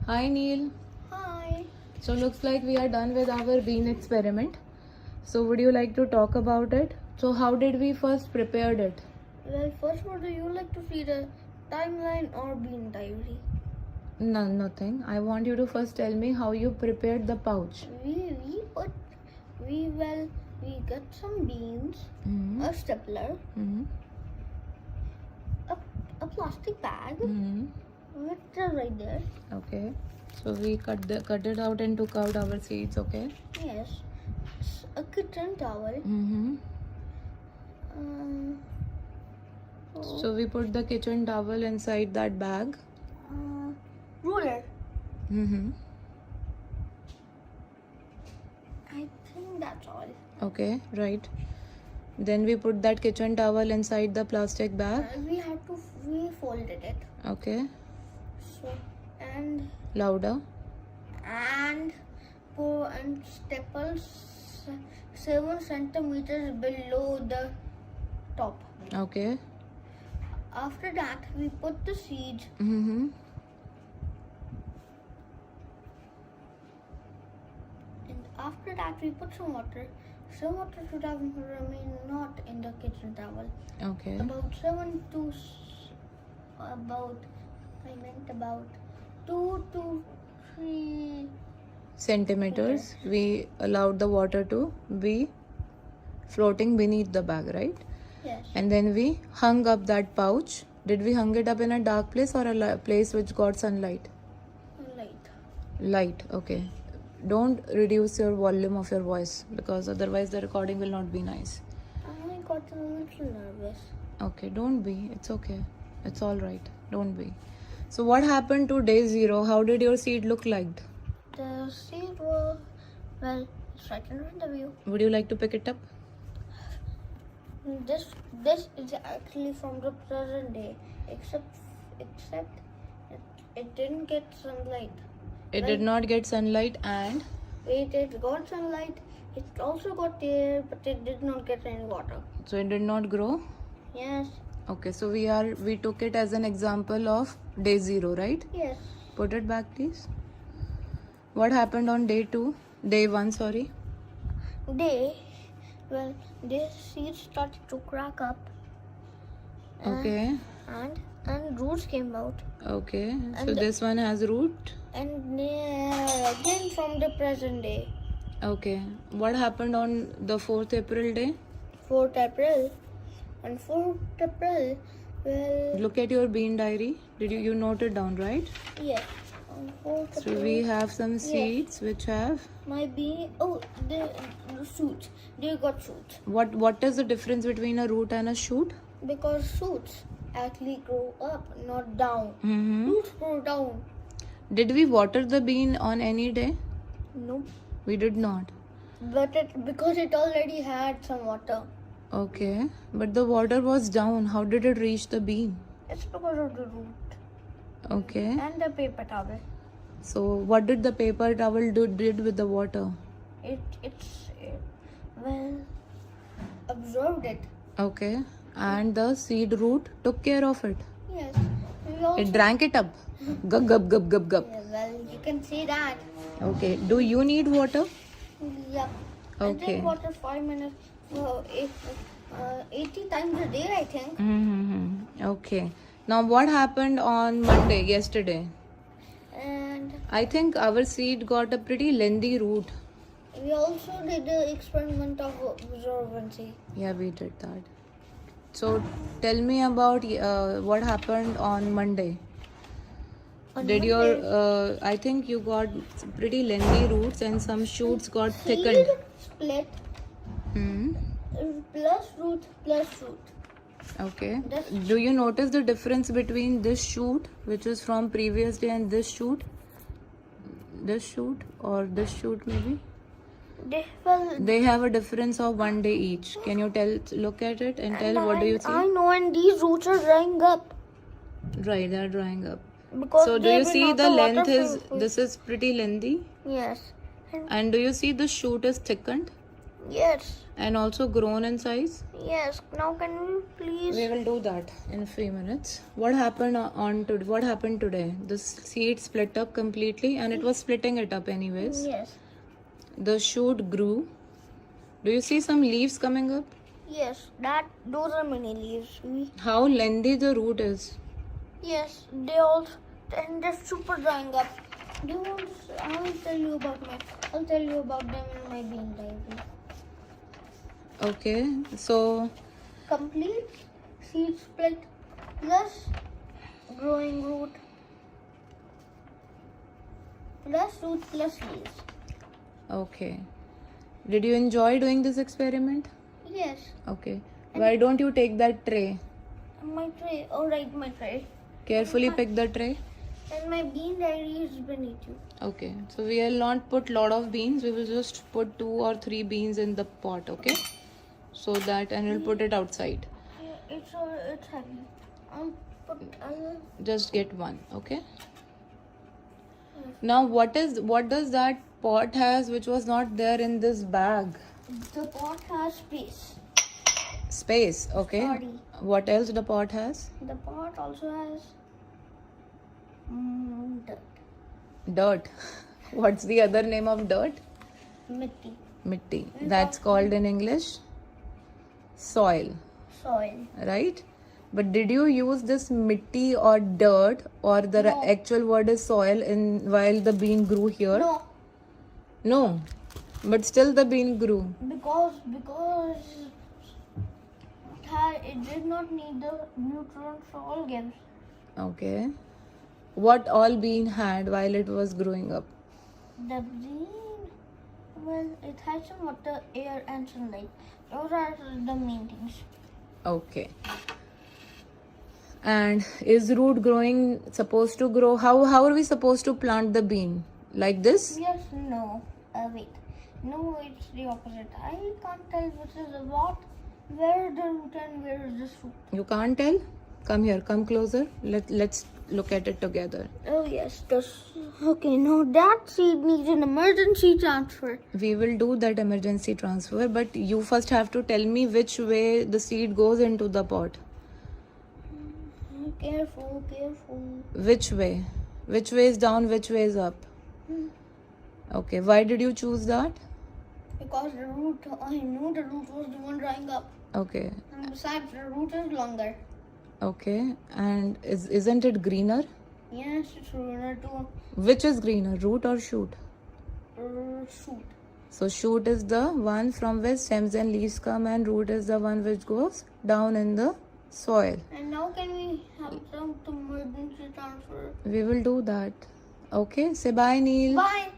Hi Neil. Hi. So looks like we are done with our bean experiment. So would you like to talk about it? So how did we first prepared it? Well, first, would you like to see the timeline or bean diary? No, nothing. I want you to first tell me how you prepared the pouch. We got some beans, Mm-hmm. a stapler, Mm-hmm. a plastic bag, Mm-hmm. with right there. Okay. So we cut it out and took out our seeds. Okay. Yes, a kitchen towel. Mm-hmm. Um, So we put the kitchen towel inside that bag. Ruler. Mm-hmm. I think that's all. Okay. Right. Then we put that kitchen towel inside the plastic bag. We folded it. Okay. So and Louder. and staples 7 centimeters below the top. Okay. After that, we put the seeds. Mm-hmm. And after that, we put some water. Some water should have remained not in the kitchen towel. Okay. About 2 to 3 centimeters. We allowed the water to be floating beneath the bag, right? Yes. And then we hung up that pouch. Did we hung it up in a dark place or a place which got sunlight? Light. Okay. Don't reduce your volume of your voice because otherwise the recording will not be nice. I got a little nervous. Okay, don't be. It's okay. It's all right. Don't be. So what happened to day 0? How did your seed look like? The seed was, well, it's right in front of you. Would you like to pick it up? This is actually from the present day, except it didn't get sunlight. It did not get sunlight and It got sunlight. It also got air, but it did not get any water. so it did not grow. Yes. Okay, so we took it as an example of day 0, right? Yes. Put it back, please. What happened on day 1, sorry. Well, this seed started to crack up. Okay. And roots came out. Okay. And So this one has root. And again from the present day. Okay. What happened on the 4th April day? 4th April. On 4th April, well... Look at your bean diary. Did you note it down, right? Yes. On 4th April... So we have some seeds which have... My bean... Oh, the shoots. They got shoots. What is the difference between a root and a shoot? Because shoots actually grow up, not down. Mm-hmm. Roots grow down. Did we water the bean on any day? No. We did not. But because it already had some water. Okay. But the water was down. How did it reach the bean? It's because of the root. Okay. And the paper towel. So what did the paper towel did with the water? Well, absorbed it. Okay. And the seed root took care of it. Yes. It drank it up. Gub gub gub gub gub. Yeah, well, you can see that. Okay. Do you need water? Yep. I Okay. drink water 5 minutes, 80 times a day, I think. Mm-hmm. Okay. Now what happened on Monday, yesterday? And I think our seed got a pretty lengthy root. we also did the experiment of absorbency. Yeah, we did that. So tell me about what happened on Monday. I think you got pretty lengthy roots and some shoots got thickened. Seed split. Plus root. Okay. Do you notice the difference between this shoot, which is from previous day, and this shoot? This shoot or this shoot maybe? They have a difference of 1 day each. Can you look at it and tell what do you see? I know, and these roots are drying up. Right, they are drying up. Because So do you see the length this is pretty lengthy? Yes. And do you see the shoot is thickened? Yes. And also grown in size? Yes. Now can we please? We will do that in a few minutes. What happened what happened today? The seed split up completely, and it was splitting it up anyways. Yes. The shoot grew. Do you see some leaves coming up? Yes. Those are mini leaves. How lengthy the root is. Yes. And they're super drying up. Do you want to? I'll tell you about them in my bean diary. Okay, so Complete seed split plus growing root plus root plus leaves. okay. Did you enjoy doing this experiment? Yes. Okay. Why don't you take that tray? My tray. Alright, my tray. Carefully pick the tray. And my bean diary is beneath you. Okay. So we will not put lot of beans. We will just put 2 or 3 beans in the pot. Okay. So that, and we'll put it outside. Yeah, it's heavy. I'll Just get one. Okay. Now what does that pot has which was not there in this bag? The pot has space. Space. Okay. Sorry. What else the pot has? The pot also has dirt. Dirt. What's the other name of dirt? Mitti. Mitti. That's called in English soil, Soil. right? But did you use this mitti or dirt, or the No. actual word is soil in while the bean grew here? No, No. But still the bean grew. because it did not need the nutrients all gives. Okay. What all bean had while it was growing up? The bean, well, it had some water, air, and sunlight. Those are the main things. Okay. And is root growing supposed to grow? How are we supposed to plant the bean? Like this? Yes, no. Wait. No, it's the opposite. I can't tell which is what. Where is the root and where is the shoot? You can't tell? Come here, come closer. Let's look at it together. Oh yes, okay. Now that seed needs an emergency transfer. We will do that emergency transfer, but you first have to tell me which way the seed goes into the pot. Careful. Which way? Which way is down, which way is up? Okay, why did you choose that? Because I knew the root was the one drying up. Okay, And besides, the root is longer. okay. And isn't it greener? Yes, it's greener too. Which is greener, root or shoot? Shoot. So shoot is the one from which stems and leaves come, and root is the one which goes down in the soil. And now can we have some emergency transfer? We will do that. Okay, say bye, Neil. Bye.